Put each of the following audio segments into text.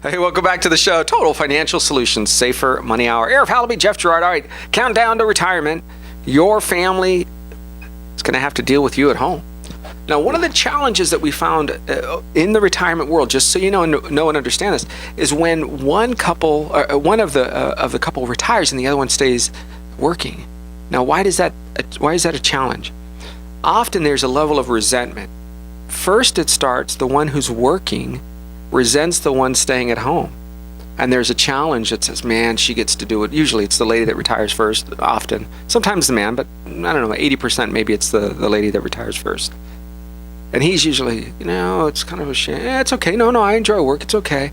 Hey, welcome back to the show. Total Financial Solutions, Safer Money Hour. Arif, Halaby, Jeff Gerard. All right, countdown to retirement. Your family is going to have to deal with you at home. Now, one of the challenges that we found in the retirement world, just so you know and understand this, is when one couple, one of the couple retires and the other one stays working. Now, why is that a challenge? Often there's a level of resentment. First, it starts the one who's working resents the one staying at home. And there's a challenge that says, man, she gets to do it. Usually it's the lady that retires first, often. Sometimes the man, but I don't know, 80% maybe it's the lady that retires first. And he's usually, it's kind of a shame. It's okay. No, I enjoy work. It's okay.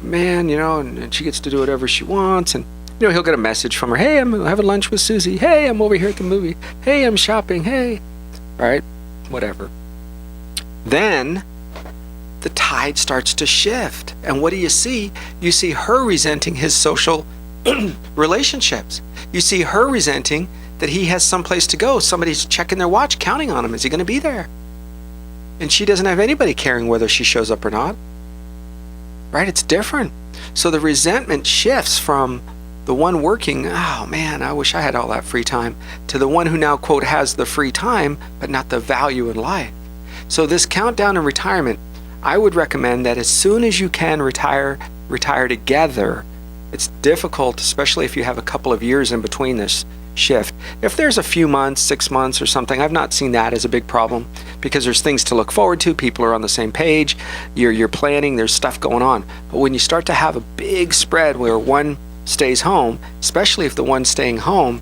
Man, and she gets to do whatever she wants. And, he'll get a message from her. Hey, I'm having lunch with Susie. Hey, I'm over here at the movie. Hey, I'm shopping. Hey. Right? Whatever. Then the tide starts to shift. And what do you see? You see her resenting his social relationships. You see her resenting that he has someplace to go. Somebody's checking their watch, counting on him. Is he going to be there? And she doesn't have anybody caring whether she shows up or not. Right? It's different. So the resentment shifts from the one working, oh man, I wish I had all that free time, to the one who now, quote, has the free time, but not the value in life. So this countdown in retirement, I would recommend that as soon as you can retire together. It's difficult, especially if you have a couple of years in between this shift. If there's a few months, 6 months or something, I've not seen that as a big problem because there's things to look forward to. People are on the same page. You're planning. There's stuff going on. But when you start to have a big spread where one stays home, especially if the one staying home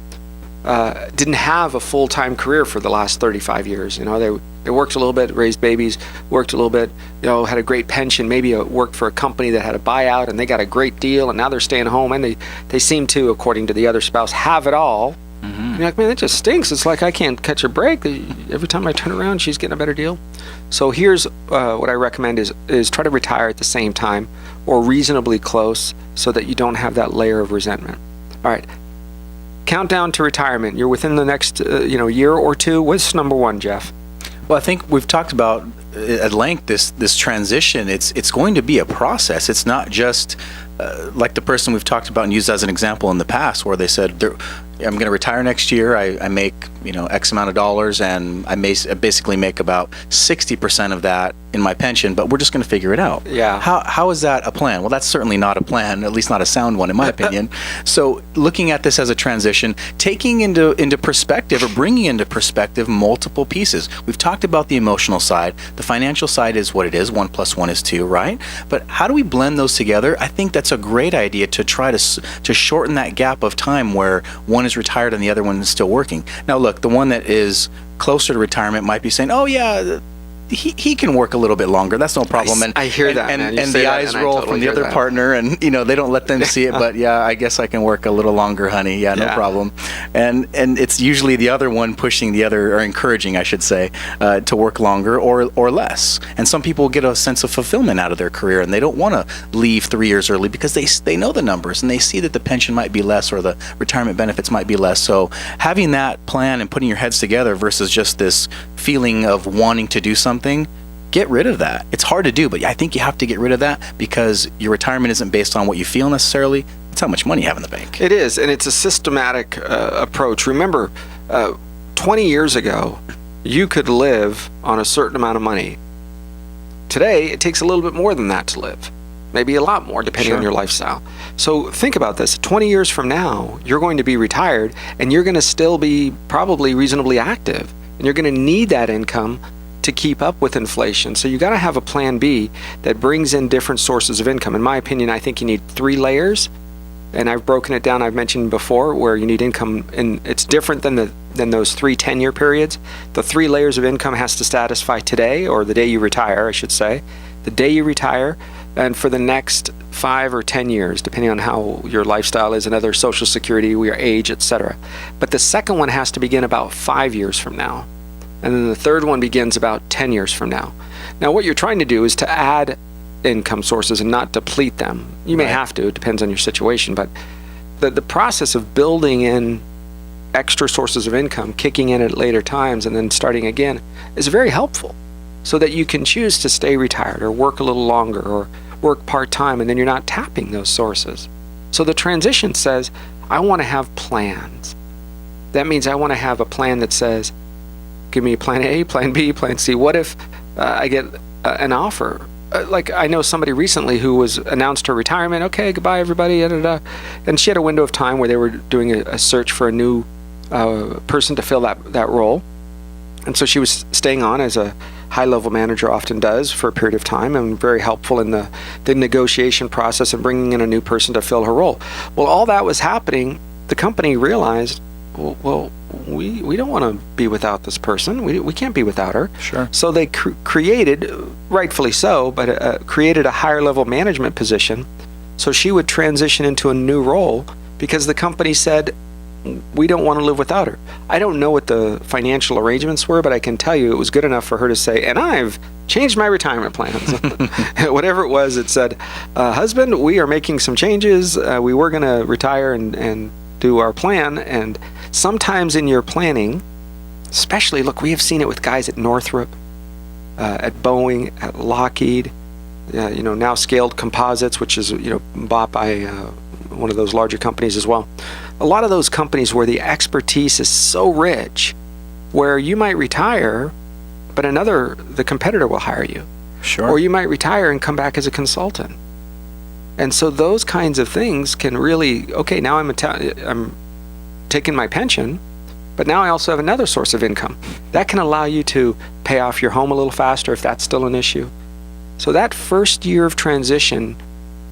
didn't have a full-time career for the last 35 years. They worked a little bit, raised babies, worked a little bit, had a great pension, maybe worked for a company that had a buyout and they got a great deal and now they're staying home and they seem to, according to the other spouse, have it all. Mm-hmm. You're like, man, that just stinks. It's like I can't catch a break. Every time I turn around, she's getting a better deal. So here's what I recommend is try to retire at the same time or reasonably close so that you don't have that layer of resentment. All right. Countdown to retirement. You're within the next year or two. What's number one, Jeff? Well, I think we've talked about at length this transition. It's going to be a process. It's not just like the person we've talked about and used as an example in the past where they said, I'm going to retire next year. I make X amount of dollars and I basically make about 60% of that in my pension, but we're just going to figure it out. Yeah. How is that a plan? Well, that's certainly not a plan, at least not a sound one in my opinion. So looking at this as a transition, taking into perspective or bringing into perspective multiple pieces. We've talked about the emotional side. The financial side is what it is. 1 + 1 is 2, right? But how do we blend those together? I think that's a great idea to try to shorten that gap of time where one is retired and the other one is still working. Now look, the one that is closer to retirement might be saying, oh yeah, he can work a little bit longer. That's no problem. I hear that, man. And the eyes roll from the other partner, and they don't let them see it. But yeah, I guess I can work a little longer, honey. Yeah, no problem. And it's usually the other one pushing the other, or encouraging, I should say, to work longer or less. And some people get a sense of fulfillment out of their career, and they don't want to leave 3 years early because they know the numbers and they see that the pension might be less or the retirement benefits might be less. So having that plan and putting your heads together versus just this feeling of wanting to do something. Get rid of that. It's hard to do, but I think you have to get rid of that because your retirement isn't based on what you feel necessarily. It's how much money you have in the bank. It is, and it's a systematic approach. Remember, 20 years ago, you could live on a certain amount of money. Today, it takes a little bit more than that to live. Maybe a lot more, depending on your lifestyle. So think about this. 20 years from now, you're going to be retired, and you're going to still be probably reasonably active, and you're going to need that income to keep up with inflation. So you got to have a plan B that brings in different sources of income. In my opinion, I think you need 3 layers, and I've broken it down. I've mentioned before where you need income, and it's different than those 3 10-year periods. The 3 layers of income has to satisfy today, or the day you retire, I should say, the day you retire, and for the next 5 or 10 years, depending on how your lifestyle is and other Social Security, your age, etc. But the second one has to begin about 5 years from now. And then the third one begins about 10 years from now. Now, what you're trying to do is to add income sources and not deplete them. You may have to, it depends on your situation, but the process of building in extra sources of income, kicking in at later times, and then starting again is very helpful so that you can choose to stay retired or work a little longer or work part-time, and then you're not tapping those sources. So the transition says, I want to have plans. That means I want to have a plan that says, give me plan A, plan B, plan C. What if I get an offer? Like I know somebody recently who was announced her retirement. Okay, goodbye everybody. And she had a window of time where they were doing a search for a new person to fill that role. And so she was staying on, as a high-level manager often does, for a period of time, and very helpful in the negotiation process and bringing in a new person to fill her role. Well, all that was happening. The company realized, well, we don't want to be without this person. We can't be without her. Sure. So they created, rightfully so, but created a higher-level management position so she would transition into a new role, because the company said, we don't want to live without her. I don't know what the financial arrangements were, but I can tell you it was good enough for her to say, and I've changed my retirement plans. Whatever it was, it said, husband, we are making some changes. We were going to retire and do our plan. And sometimes in your planning, especially, look, we have seen it with guys at Northrop, at Boeing, at Lockheed, now Scaled Composites, which is, bought by one of those larger companies as well. A lot of those companies where the expertise is so rich, where you might retire, but the competitor will hire you. Sure. Or you might retire and come back as a consultant. And so those kinds of things can really, okay, now I'm taking my pension, but now I also have another source of income. That can allow you to pay off your home a little faster if that's still an issue. So that first year of transition,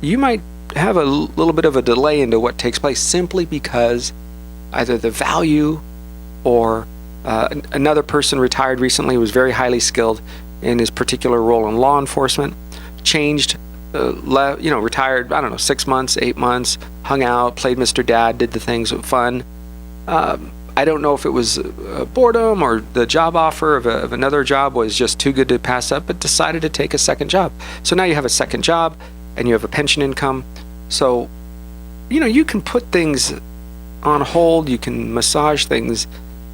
you might have a little bit of a delay into what takes place, simply because either the value or another person retired recently, was very highly skilled in his particular role in law enforcement, changed, retired, 6 months, 8 months, hung out, played Mr. Dad, did the things with fun. I don't know if it was boredom or the job offer of another job was just too good to pass up, but decided to take a second job. So now you have a second job and you have a pension income. So, you can put things on hold, you can massage things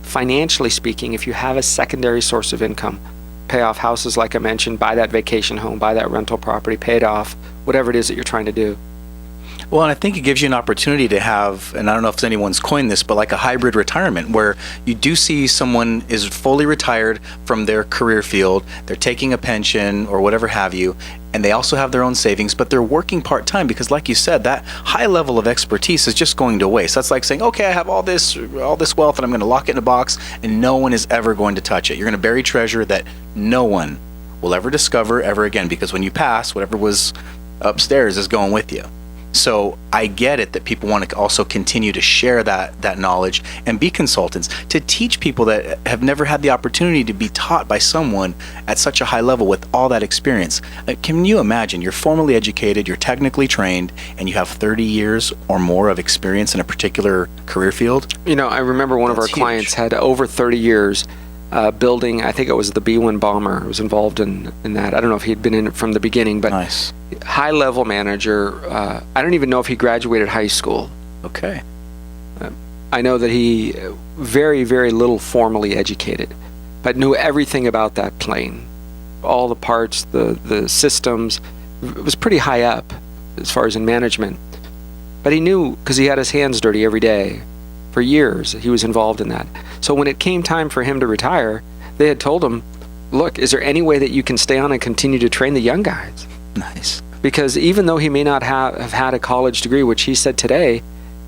financially speaking if you have a secondary source of income. Pay off houses like I mentioned, buy that vacation home, buy that rental property, pay it off, whatever it is that you're trying to do. Well, and I think it gives you an opportunity to have, and I don't know if anyone's coined this, but like a hybrid retirement, where you do see someone is fully retired from their career field, they're taking a pension or whatever have you, and they also have their own savings, but they're working part-time because, like you said, that high level of expertise is just going to waste. That's like saying, okay, I have all this wealth and I'm going to lock it in a box and no one is ever going to touch it. You're going to bury treasure that no one will ever discover ever again, because when you pass, whatever was upstairs is going with you. So I get it that people want to also continue to share that knowledge and be consultants, to teach people that have never had the opportunity to be taught by someone at such a high level with all that experience. Can you imagine? You're formally educated, you're technically trained, and you have 30 years or more of experience in a particular career field? I remember one of our clients had over 30 years building, I think it was the B-1 bomber. Was involved in that. I don't know if he'd been in it from the beginning, but nice. High-level manager. I don't even know if he graduated high school. Okay. I know that he very, very little formally educated, but knew everything about that plane, all the parts, the systems. It was pretty high up as far as in management, but he knew, because he had his hands dirty every day. For years, he was involved in that. So when it came time for him to retire, they had told him, look, is there any way that you can stay on and continue to train the young guys? Nice. Because even though he may not have had a college degree, which he said today,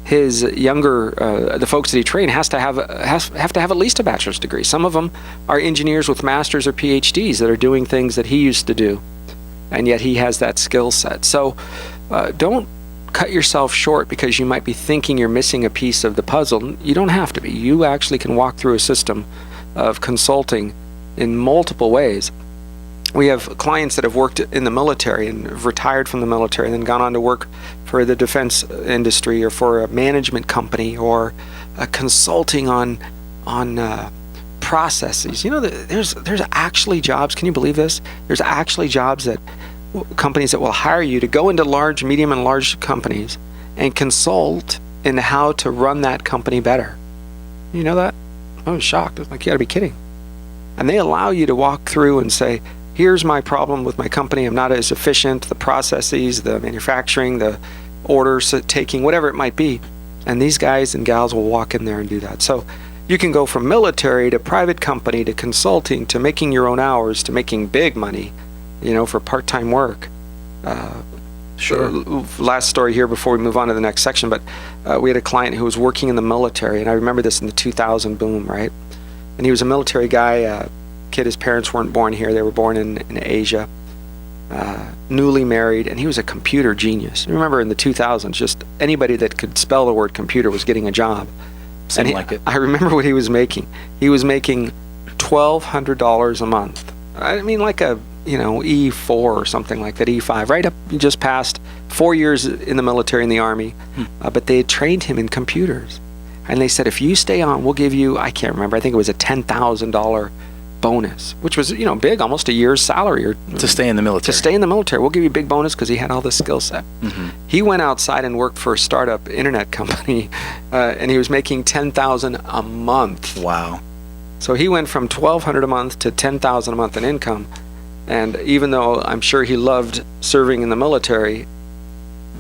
his younger, the folks that he trained have to have at least a bachelor's degree. Some of them are engineers with masters or PhDs that are doing things that he used to do. And yet he has that skill set. So don't cut yourself short because you might be thinking you're missing a piece of the puzzle. You don't have to be. You actually can walk through a system of consulting in multiple ways. We have clients that have worked in the military and have retired from the military and then gone on to work for the defense industry or for a management company or consulting on processes. There's actually jobs. Can you believe this? There's actually jobs that companies that will hire you to go into large, medium, and large companies and consult in how to run that company better. You know that? I was shocked. I was like, you gotta be kidding. And they allow you to walk through and say, here's my problem with my company. I'm not as efficient, the processes, the manufacturing, the orders taking, whatever it might be. And these guys and gals will walk in there and do that. So you can go from military to private company to consulting to making your own hours to making big money, for part-time work. Sure. Last story here before we move on to the next section, but we had a client who was working in the military, and I remember this in the 2000 boom, right? And he was a military guy, kid, his parents weren't born here, they were born in Asia, newly married, and he was a computer genius. Remember in the 2000s, just anybody that could spell the word computer was getting a job. Seemed like it. I remember what he was making. He was making $1,200 a month. I mean, like a E4 or something like that, E5, right up, he just passed 4 years in the military in the Army, but they had trained him in computers. And they said, if you stay on, we'll give you, I can't remember, I think it was a $10,000 bonus, which was, big, almost a year's salary. Or to stay in the military. To stay in the military. We'll give you a big bonus because he had all the skill set. He went outside and worked for a startup internet company, and he was making $10,000 a month. Wow. So he went from $1,200 a month to $10,000 a month in income. And even though I'm sure he loved serving in the military,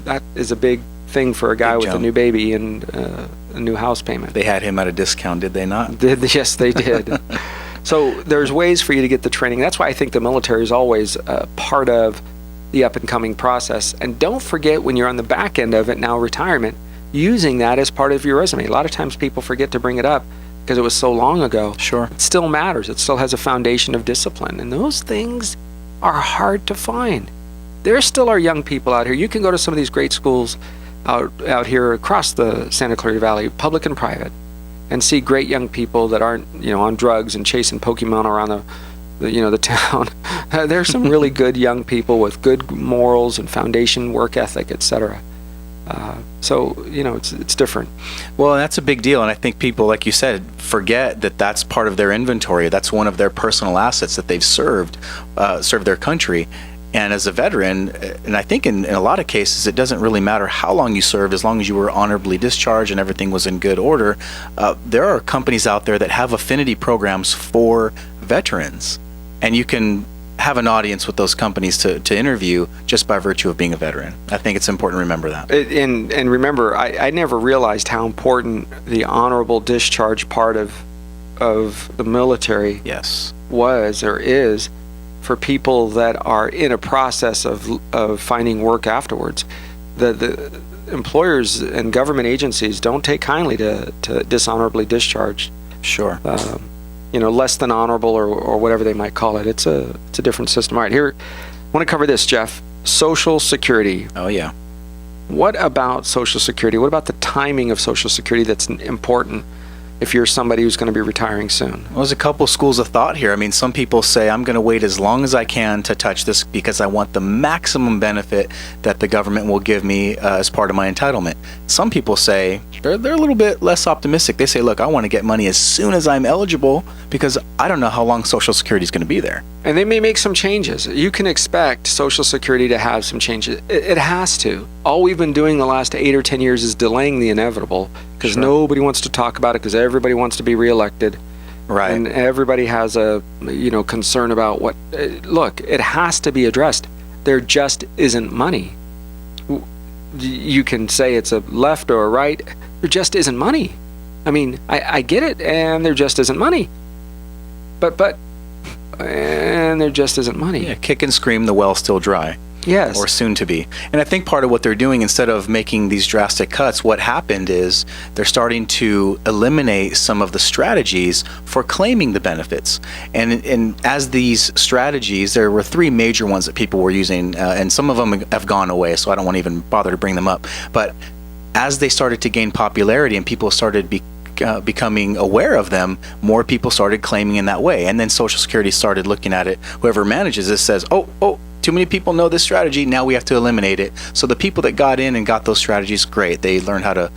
that is a big thing for a guy with a new baby and a new house payment. They had him at a discount, did they not? Yes, they did. So there's ways for you to get the training. That's why I think the military is always part of the up-and-coming process. And don't forget, when you're on the back end of it, now retirement, using that as part of your resume. A lot of times people forget to bring it up because it was so long ago. Sure. It still matters. It still has a foundation of discipline. And those things are hard to find. There still are young people out here. You can go to some of these great schools out here across the Santa Clarita Valley, public and private, and see great young people that aren't, on drugs and chasing Pokemon around the town. There's some really good young people with good morals and foundation, work ethic, etc. So it's different. Well, that's a big deal, and I think people, like you said, forget that that's part of their inventory. That's one of their personal assets that they've served their country. And as a veteran, and I think in a lot of cases, it doesn't really matter how long you served, as long as you were honorably discharged and everything was in good order. There are companies out there that have affinity programs for veterans, and you can have an audience with those companies to interview just by virtue of being a veteran. I think it's important to remember that. And remember, I never realized how important the honorable discharge part of the military was or is for people that are in a process of finding work afterwards. The employers and government agencies don't take kindly to dishonorably discharged. Sure. Less than honorable or whatever they might call it. It's a different system. All right, here, I want to cover this, Jeff. Social Security. Oh, yeah. What about Social Security? What about the timing of Social Security that's important if you're somebody who's going to be retiring soon? Well, there's a couple schools of thought here. I mean, some people say, I'm going to wait as long as I can to touch this because I want the maximum benefit that the government will give me as part of my entitlement. Some people say, they're a little bit less optimistic. They say, look, I want to get money as soon as I'm eligible because I don't know how long Social Security is going to be there. And they may make some changes. You can expect Social Security to have some changes. It has to. All we've been doing the last 8 or 10 years is delaying the inevitable because nobody wants to talk about it because everybody wants to be reelected. Right. And everybody has a concern about what. Look, it has to be addressed. There just isn't money. You can say it's a left or a right. There just isn't money. I mean, I get it, and there just isn't money. But and there just isn't money. Yeah, kick and scream, the well's still dry. Yes. Or soon to be. And I think part of what they're doing, instead of making these drastic cuts, what happened is they're starting to eliminate some of the strategies for claiming the benefits. And as these strategies, there were 3 major ones that people were using, and some of them have gone away, so I don't want to even bother to bring them up. But as they started to gain popularity and people started becoming aware of them, more people started claiming in that way. And then Social Security started looking at it. Whoever manages this says, oh, too many people know this strategy, now we have to eliminate it. So the people that got in and got those strategies, great. They learned how to,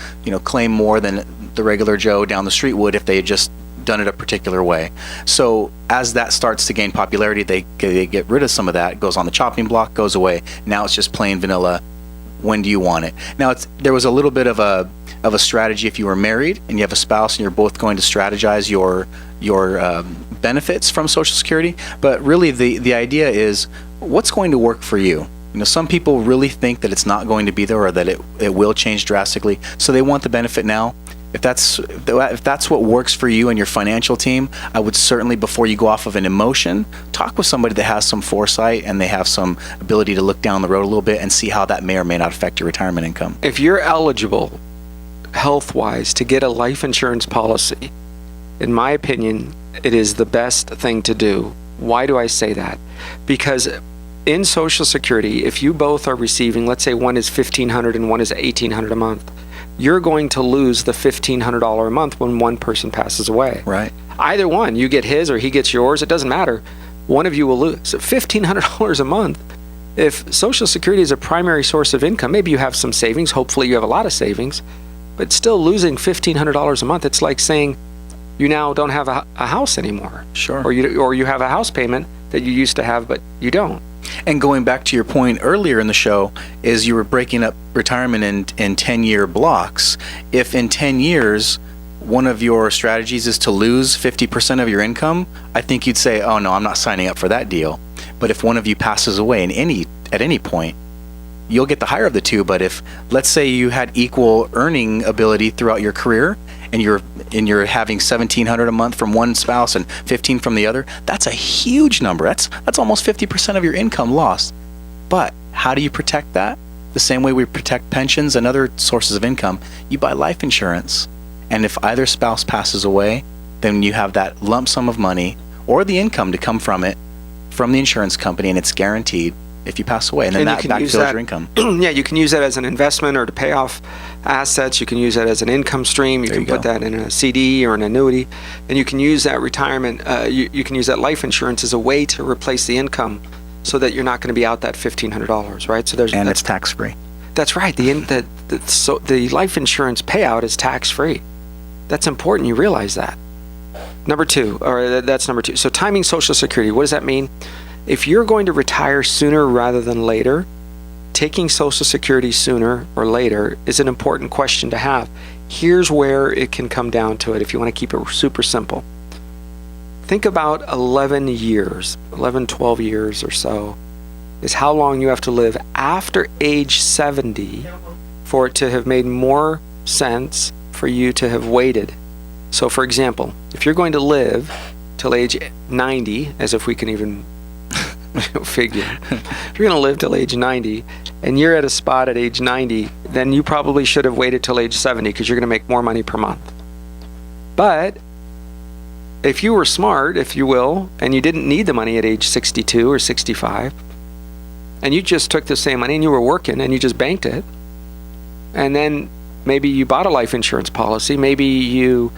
claim more than the regular Joe down the street would if they had just done it a particular way. So as that starts to gain popularity, they get rid of some of that. It goes on the chopping block, goes away. Now it's just plain vanilla when do you want it. Now, there was a little bit of a strategy if you were married and you have a spouse and you're both going to strategize your benefits from Social Security. But really, the idea is what's going to work for you. Some people really think that it's not going to be there or that it will change drastically, so they want the benefit now. If that's what works for you and your financial team, I would certainly, before you go off of an emotion, talk with somebody that has some foresight and they have some ability to look down the road a little bit and see how that may or may not affect your retirement income. If you're eligible health-wise to get a life insurance policy, in my opinion, it is the best thing to do. Why do I say that? Because in Social Security, if you both are receiving, let's say one is $1,500 and one is $1,800 a month, you're going to lose the $1,500 a month when one person passes away. Right. Either one, you get his or he gets yours, it doesn't matter. One of you will lose. So $1,500 a month. If Social Security is a primary source of income, maybe you have some savings, hopefully you have a lot of savings, but still losing $1,500 a month, it's like saying you now don't have a house anymore. Sure. Or you have a house payment that you used to have, but you don't. And going back to your point earlier in the show, is you were breaking up retirement in 10-year blocks. If in 10 years, one of your strategies is to lose 50% of your income, I think you'd say, oh no, I'm not signing up for that deal. But if one of you passes away at any point, you'll get the higher of the two. But if, let's say you had equal earning ability throughout your career, and you're having $1,700 a month from one spouse and $1,500 from the other, that's a huge number. That's almost 50% of your income lost. But how do you protect that? The same way we protect pensions and other sources of income. You buy life insurance, and if either spouse passes away, then you have that lump sum of money or the income to come from it from the insurance company, and it's guaranteed if you pass away, and then that backfills your income. Yeah, you can use that as an investment or to pay off assets. You can use that as an income stream. You can put that in a CD or an annuity, and you can use that retirement. You can use that life insurance as a way to replace the income, so that you're not going to be out that $1,500, right? So it's tax free. That's right. The life insurance payout is tax free. That's important. You realize that. That's number two. So timing Social Security. What does that mean? If you're going to retire sooner rather than later, taking Social Security sooner or later is an important question to have. Here's where it can come down to it if you want to keep it super simple. Think about 12 years or so is how long you have to live after age 70 for it to have made more sense for you to have waited. So for example, if you're going to live till age 90, as if we can even figure. If you're going to live till age 90 and you're at a spot at age 90, then you probably should have waited till age 70 because you're going to make more money per month. But if you were smart, if you will, and you didn't need the money at age 62 or 65, and you just took the same money and you were working and you just banked it, and then maybe you bought a life insurance policy, maybe you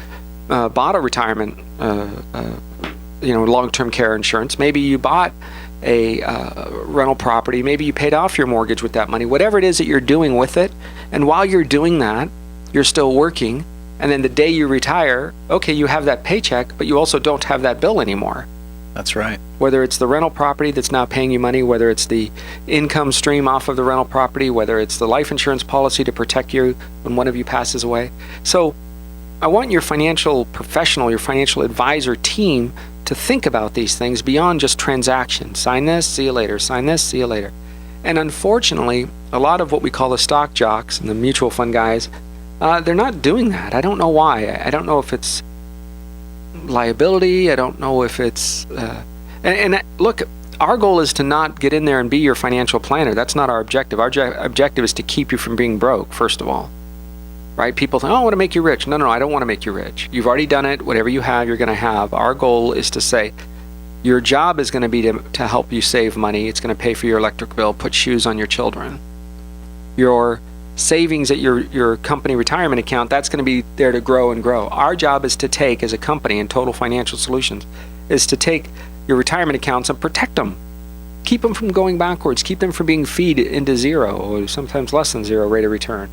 bought a retirement, long-term care insurance, maybe you bought a rental property, maybe you paid off your mortgage with that money, whatever it is that you're doing with it, and while you're doing that, you're still working, and then the day you retire, okay, you have that paycheck, but you also don't have that bill anymore. That's right. Whether it's the rental property that's now paying you money, whether it's the income stream off of the rental property, whether it's the life insurance policy to protect you when one of you passes away. So I want your financial professional, your financial advisor team to think about these things beyond just transactions. Sign this, see you later. Sign this, see you later. And unfortunately, a lot of what we call the stock jocks and the mutual fund guys, they're not doing that. I don't know why. I don't know if it's liability. I don't know if it's... Look, our goal is to not get in there and be your financial planner. That's not our objective. Our objective is to keep you from being broke, first of all. Right? People think, oh, I want to make you rich. No, I don't want to make you rich. You've already done it. Whatever you have, you're going to have. Our goal is to say, your job is going to be to help you save money. It's going to pay for your electric bill, put shoes on your children. Your savings at your company retirement account, that's going to be there to grow and grow. Our job is to take, as a company in Total Financial Solutions, is to take your retirement accounts and protect them. Keep them from going backwards. Keep them from being feed into zero or sometimes less than zero rate of return.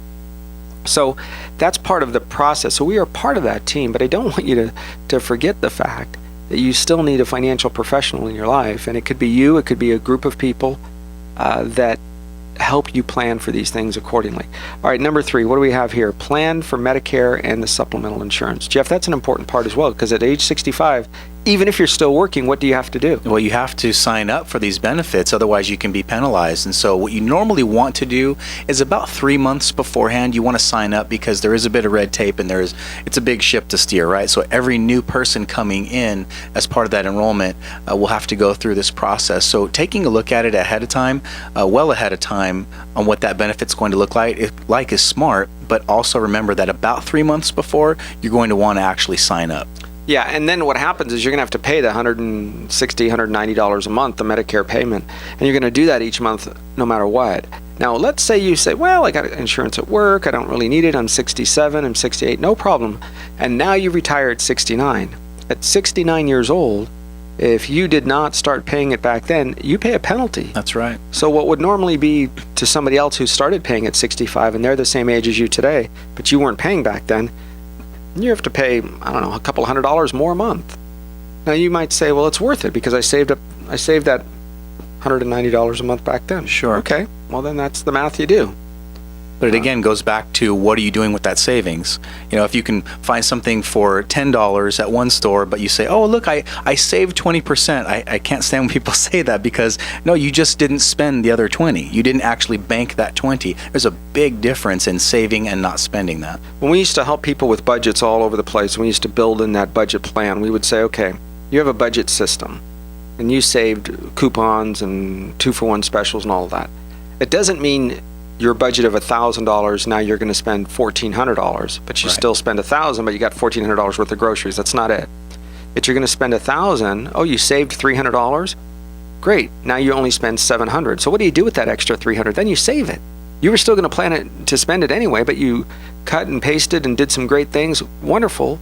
So that's part of the process. So we are part of that team, but I don't want you to forget the fact that you still need a financial professional in your life. And it could be you, it could be a group of people that help you plan for these things accordingly. All right, number 3, what do we have here? Plan for Medicare and the supplemental insurance. Jeff, that's an important part as well, because at age 65, even if you're still working, what do you have to do? Well, you have to sign up for these benefits, otherwise you can be penalized. And so what you normally want to do is about 3 months beforehand, you want to sign up, because there is a bit of red tape and it's a big ship to steer, right? So every new person coming in as part of that enrollment will have to go through this process. So taking a look at it ahead of time, well ahead of time, on what that benefit's going to look like is smart, but also remember that about 3 months before, you're going to want to actually sign up. Yeah, and then what happens is you're going to have to pay the $160, $190 a month, the Medicare payment, and you're going to do that each month no matter what. Now, let's say you say, well, I got insurance at work, I don't really need it, I'm 67, I'm 68, no problem. And now you retire at 69. At 69 years old, if you did not start paying it back then, you pay a penalty. That's right. So what would normally be to somebody else who started paying at 65 and they're the same age as you today, but you weren't paying back then, you have to pay, I don't know, a couple $100 more a month. Now you might say, well, it's worth it because I saved that $190 a month back then. Sure. Okay, well then that's the math you do. But it again goes back to, what are you doing with that savings? You know, if you can find something for $10 at one store, but you say, oh, look, I saved 20%. I can't stand when people say that, because no, you just didn't spend the other 20. You didn't actually bank that 20. There's a big difference in saving and not spending that. When we used to help people with budgets all over the place, we used to build in that budget plan, we would say, okay, you have a budget system and you saved coupons and 2-for-1 specials and all of that. It doesn't mean your budget of $1,000, now you're going to spend $1,400, but you still spend $1,000, but you got $1,400 worth of groceries. That's not it. If you're going to spend $1,000, oh, you saved $300? Great. Now you only spend $700. So what do you do with that extra $300? Then you save it. You were still going to plan it to spend it anyway, but you cut and pasted and did some great things. Wonderful.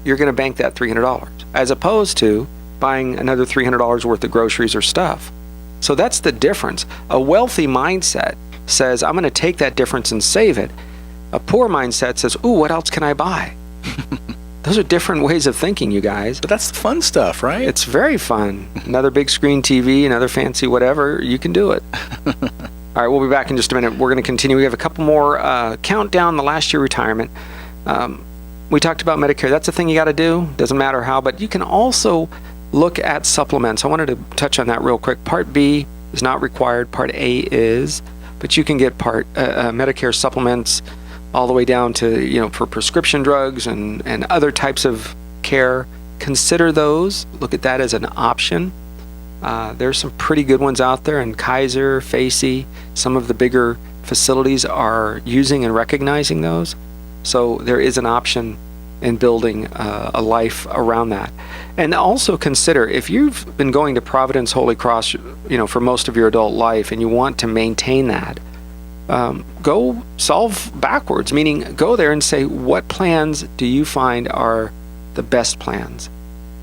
You're going to bank that $300, as opposed to buying another $300 worth of groceries or stuff. So that's the difference. A wealthy mindset says, I'm going to take that difference and save it. A poor mindset says, ooh, what else can I buy? Those are different ways of thinking, you guys. But that's the fun stuff, right? It's very fun. Another big screen TV, another fancy whatever, you can do it. All right, we'll be back in just a minute. We're going to continue. We have a couple more. Count down the last year retirement. We talked about Medicare. That's a thing you got to do. Doesn't matter how, but you can also look at supplements. I wanted to touch on that real quick. Part B is not required. Part A is. But you can get Medicare supplements all the way down to, for prescription drugs and other types of care. Consider those. Look at that as an option. There's some pretty good ones out there, and Kaiser, Facey, some of the bigger facilities are using and recognizing those. So there is an option in building a life around that. And also consider, if you've been going to Providence Holy Cross, for most of your adult life, and you want to maintain that, go solve backwards, meaning go there and say, what plans do you find are the best plans?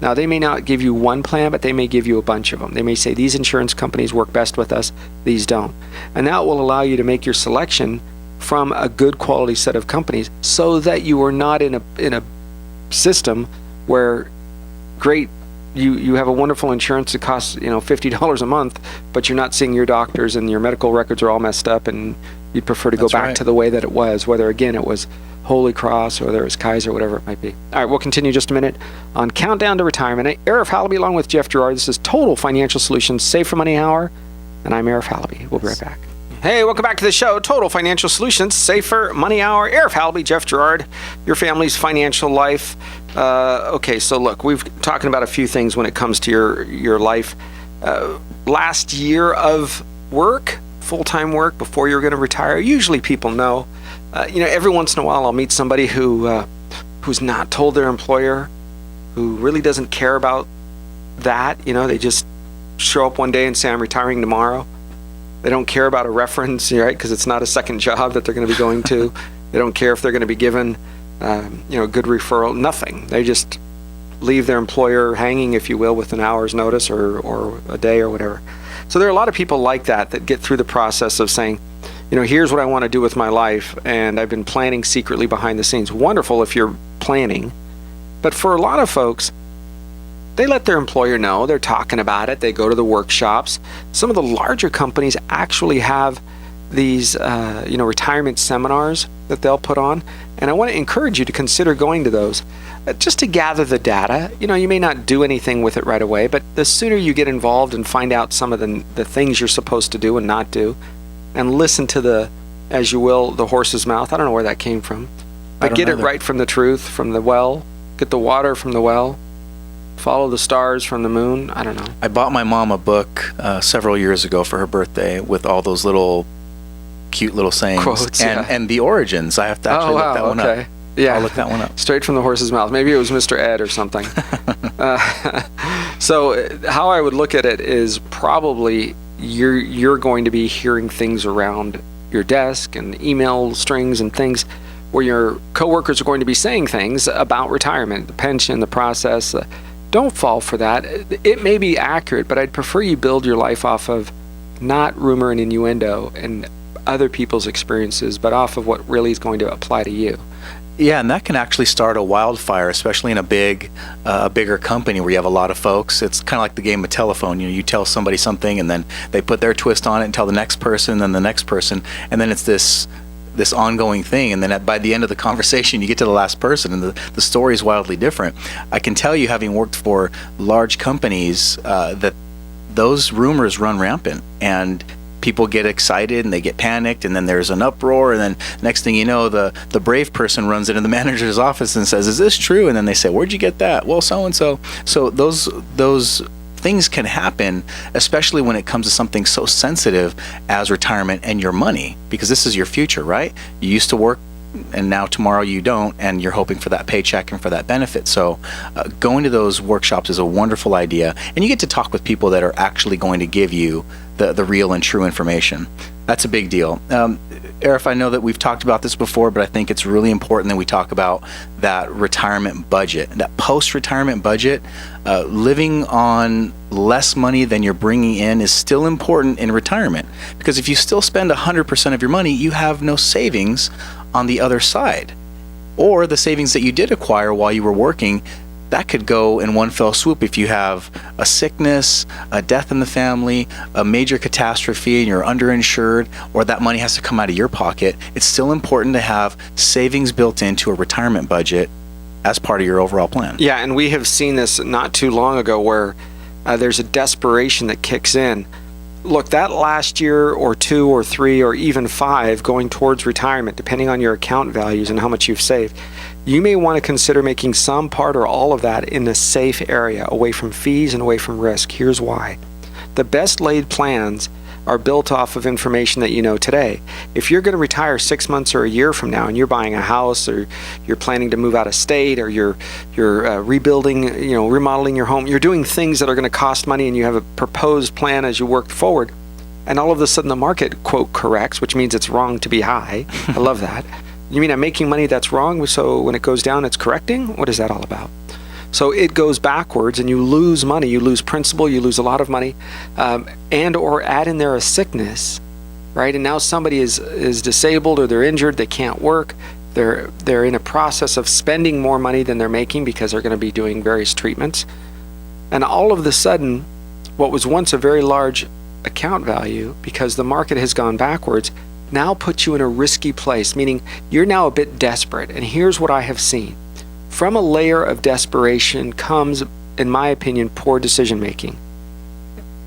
Now, they may not give you one plan, but they may give you a bunch of them. They may say, these insurance companies work best with us, these don't. And that will allow you to make your selection from a good quality set of companies, so that you are not in a system where you have a wonderful insurance that costs $50 a month, but you're not seeing your doctors and your medical records are all messed up, and you prefer to go back to the way that it was, whether again it was Holy Cross or there was Kaiser, whatever it might be. All right, we'll continue just a minute on Countdown to Retirement. Arif Halaby along with Jeff Gerard. This is Total Financial Solutions, Save for Money Hour, and I'm Arif Halaby. We'll be right back. Hey, welcome back to the show, Total Financial Solutions, Safer Money Hour. Arif Halaby, Jeff Gerard, your family's financial life. Okay, so look, we've talking about a few things when it comes to your life. Last year of work, full-time work, before you're going to retire. Usually people know. Every once in a while I'll meet somebody who's not told their employer, who really doesn't care about that. They just show up one day and say, I'm retiring tomorrow. They don't care about a reference, right? Because it's not a second job that they're going to be going to. They don't care if they're going to be given, a good referral. Nothing. They just leave their employer hanging, if you will, with an hour's notice or a day or whatever. So there are a lot of people like that get through the process of saying, here's what I want to do with my life, and I've been planning secretly behind the scenes. Wonderful if you're planning, but for a lot of folks, they let their employer know. They're talking about it. They go to the workshops. Some of the larger companies actually have these retirement seminars that they'll put on, and I want to encourage you to consider going to those just to gather the data. You may not do anything with it right away, but the sooner you get involved and find out some of the things you're supposed to do and not do, and listen to the horse's mouth. I don't know where that came from, but get it right from the truth, from the well. Get the water from the well. Follow the stars from the moon. I don't know. I bought my mom a book several years ago for her birthday with all those cute little sayings. Quotes, and the origins. I have to actually look that one up. Yeah, I'll look that one up. Straight from the horse's mouth. Maybe it was Mr. Ed or something. So how I would look at it is probably you're going to be hearing things around your desk and email strings and things where your coworkers are going to be saying things about retirement, the pension, the process. Don't fall for that. It may be accurate, but I'd prefer you build your life off of not rumor and innuendo and other people's experiences, but off of what really is going to apply to you. Yeah, and that can actually start a wildfire, especially in a bigger company where you have a lot of folks. It's kind of like the game of telephone. You tell somebody something, and then they put their twist on it and tell the next person, and then the next person, and then it's this ongoing thing. And then by the end of the conversation, you get to the last person, and the story is wildly different. I can tell you, having worked for large companies, that those rumors run rampant, and people get excited and they get panicked, and then there's an uproar, and then next thing you know, the brave person runs into the manager's office and says, "Is this true?" And then they say, "Where'd you get that?" "Well, so and so." So those things can happen, especially when it comes to something so sensitive as retirement and your money, because this is your future, right? You used to work, and now tomorrow you don't, and you're hoping for that paycheck and for that benefit. So going to those workshops is a wonderful idea, and you get to talk with people that are actually going to give you the real and true information. That's a big deal. Arif, I know that we've talked about this before, but I think it's really important that we talk about that retirement budget, that post-retirement budget. Living on less money than you're bringing in is still important in retirement, because if you still spend 100% of your money, you have no savings on the other side, or the savings that you did acquire while you were working, that could go in one fell swoop. If you have a sickness, a death in the family, a major catastrophe, and you're underinsured, or that money has to come out of your pocket, it's still important to have savings built into a retirement budget as part of your overall plan. Yeah, and we have seen this not too long ago where there's a desperation that kicks in. Look, that last year or 2 or 3 or even 5 going towards retirement, depending on your account values and how much you've saved, you may want to consider making some part or all of that in a safe area, away from fees and away from risk. Here's why. The best laid plans are built off of information that you know today. If you're going to retire 6 months or a year from now, and you're buying a house, or you're planning to move out of state, or you're rebuilding, remodeling your home, you're doing things that are going to cost money, and you have a proposed plan as you work forward, and all of a sudden the market, quote, corrects, which means it's wrong to be high. I love that. You mean I'm making money that's wrong, so when it goes down, it's correcting? What is that all about? So it goes backwards, and you lose money, you lose principal, you lose a lot of money, and or add in there a sickness, right? And now somebody is disabled, or they're injured, they can't work, they're in a process of spending more money than they're making because they're going to be doing various treatments. And all of a sudden, what was once a very large account value, because the market has gone backwards, now puts you in a risky place, meaning you're now a bit desperate. And here's what I have seen. From a layer of desperation comes, in my opinion, poor decision making.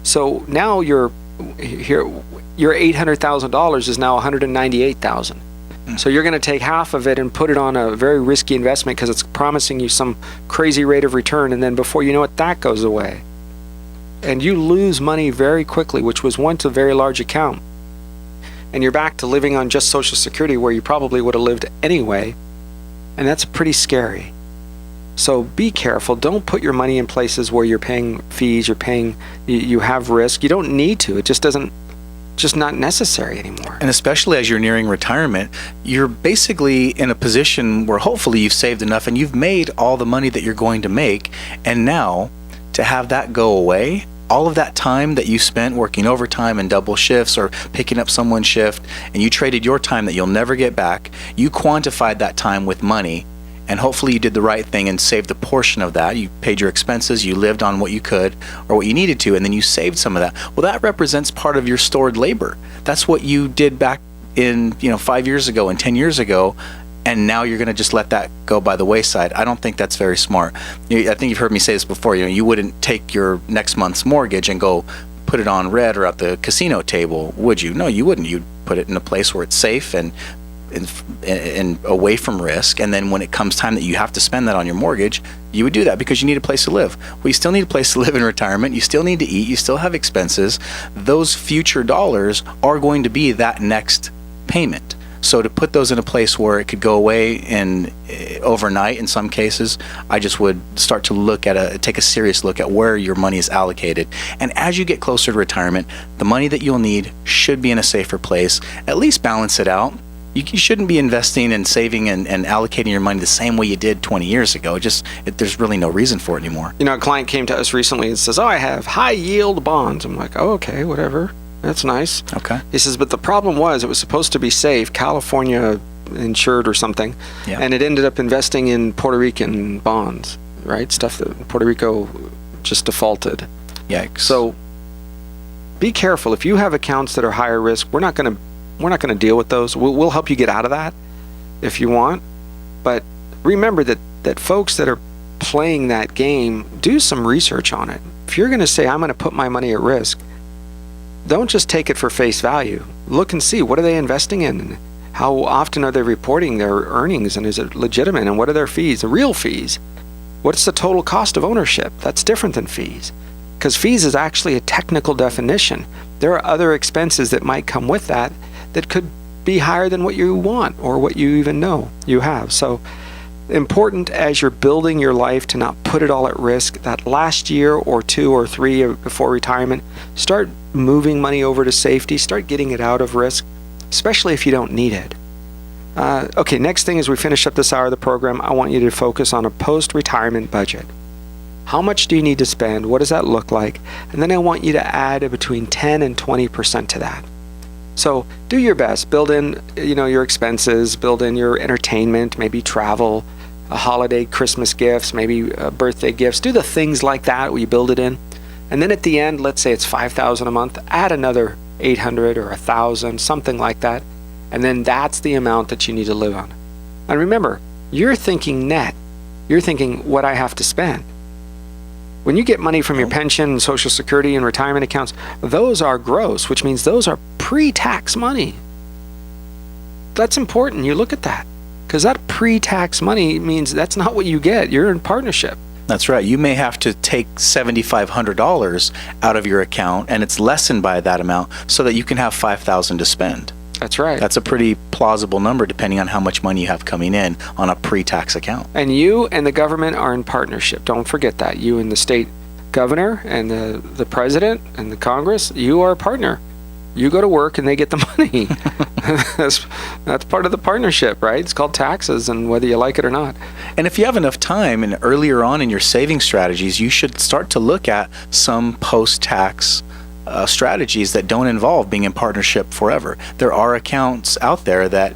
So now your $800,000 is now $198,000. So you're going to take half of it and put it on a very risky investment because it's promising you some crazy rate of return, and then before you know it, that goes away. And you lose money very quickly, which was once a very large account. And you're back to living on just Social Security, where you probably would have lived anyway, and that's pretty scary. So be careful. Don't put your money in places where you're paying fees, you have risk. You don't need to. It just not necessary anymore. And especially as you're nearing retirement, you're basically in a position where hopefully you've saved enough and you've made all the money that you're going to make. And now to have that go away, all of that time that you spent working overtime and double shifts or picking up someone's shift, and you traded your time that you'll never get back, you quantified that time with money, and hopefully you did the right thing and saved a portion of that. You paid your expenses, you lived on what you could or what you needed to, and then you saved some of that. Well, that represents part of your stored labor. That's what you did back in 5 years ago and 10 years ago, and now you're going to just let that go by the wayside. I don't think that's very smart. I think you've heard me say this before. You wouldn't take your next month's mortgage and go put it on red or at the casino table, would you? No, you wouldn't. You'd put it in a place where it's safe and away from risk, and then when it comes time that you have to spend that on your mortgage, you would do that because you need a place to live. Well, you still need a place to live in retirement. You still need to eat. You still have expenses. Those future dollars are going to be that next payment. So to put those in a place where it could go away in overnight in some cases, I just would start to take a serious look at where your money is allocated. And as you get closer to retirement, the money that you'll need should be in a safer place. At least balance it out. You shouldn't be investing and saving and allocating your money the same way you did 20 years ago. There's really no reason for it anymore. A client came to us recently and says, I have high yield bonds. I'm like, oh, okay, whatever. That's nice. Okay. He says, but the problem was it was supposed to be safe, California insured or something, and it ended up investing in Puerto Rican bonds, right? Stuff that Puerto Rico just defaulted. Yikes. So be careful. If you have accounts that are higher risk, we're not going to deal with those. We'll help you get out of that if you want. But remember that folks that are playing that game, do some research on it. If you're going to say, I'm going to put my money at risk, don't just take it for face value. Look and see, what are they investing in? How often are they reporting their earnings, and is it legitimate? And what are their fees, the real fees? What's the total cost of ownership? That's different than fees, because fees is actually a technical definition. There are other expenses that might come with that could be higher than what you want or what you even know you have. So important as you're building your life to not put it all at risk. That last year or 2 or 3 before retirement, start moving money over to safety, start getting it out of risk, especially if you don't need it. Okay, next thing as we finish up this hour of the program, I want you to focus on a post-retirement budget. How much do you need to spend? What does that look like? And then I want you to add between 10 and 20% to that. So do your best. Build in, your expenses, build in your entertainment, maybe travel, a holiday, Christmas gifts, maybe birthday gifts. Do the things like that where you build it in. And then at the end, let's say it's $5,000 a month, add another $800 or $1,000, something like that. And then that's the amount that you need to live on. And remember, you're thinking net. You're thinking what I have to spend. When you get money from your pension and Social Security and retirement accounts, those are gross, which means those are pre-tax money. That's important. You look at that, because that pre-tax money means that's not what you get. You're in partnership. That's right. You may have to take $7,500 out of your account, and it's lessened by that amount so that you can have $5,000 to spend. That's right. That's a pretty plausible number depending on how much money you have coming in on a pre-tax account. And you and the government are in partnership. Don't forget that. You and the state governor and the president and the Congress, you are a partner. You go to work and they get the money. That's part of the partnership, right? It's called taxes, and whether you like it or not. And if you have enough time and earlier on in your saving strategies, you should start to look at some post-tax strategies that don't involve being in partnership forever. There are accounts out there that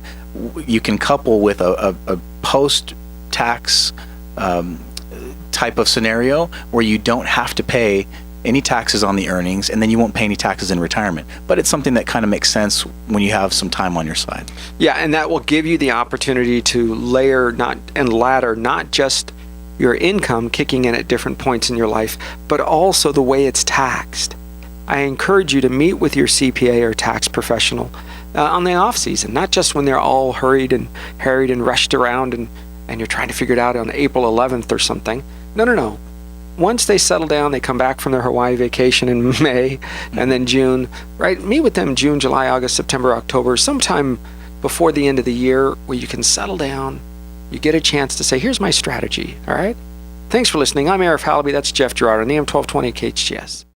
you can couple with a post-tax type of scenario where you don't have to pay any taxes on the earnings, and then you won't pay any taxes in retirement. But it's something that kind of makes sense when you have some time on your side. Yeah, and that will give you the opportunity to layer and ladder not just your income kicking in at different points in your life, but also the way it's taxed. I encourage you to meet with your CPA or tax professional on the off season, not just when they're all hurried and harried and rushed around and you're trying to figure it out on April 11th or something. No. Once they settle down, they come back from their Hawaii vacation in May and then June, right? Meet with them June, July, August, September, October, sometime before the end of the year where you can settle down. You get a chance to say, here's my strategy, all right? Thanks for listening. I'm Arif Halaby. That's Jeff Gerard on AM 1220 KHTS.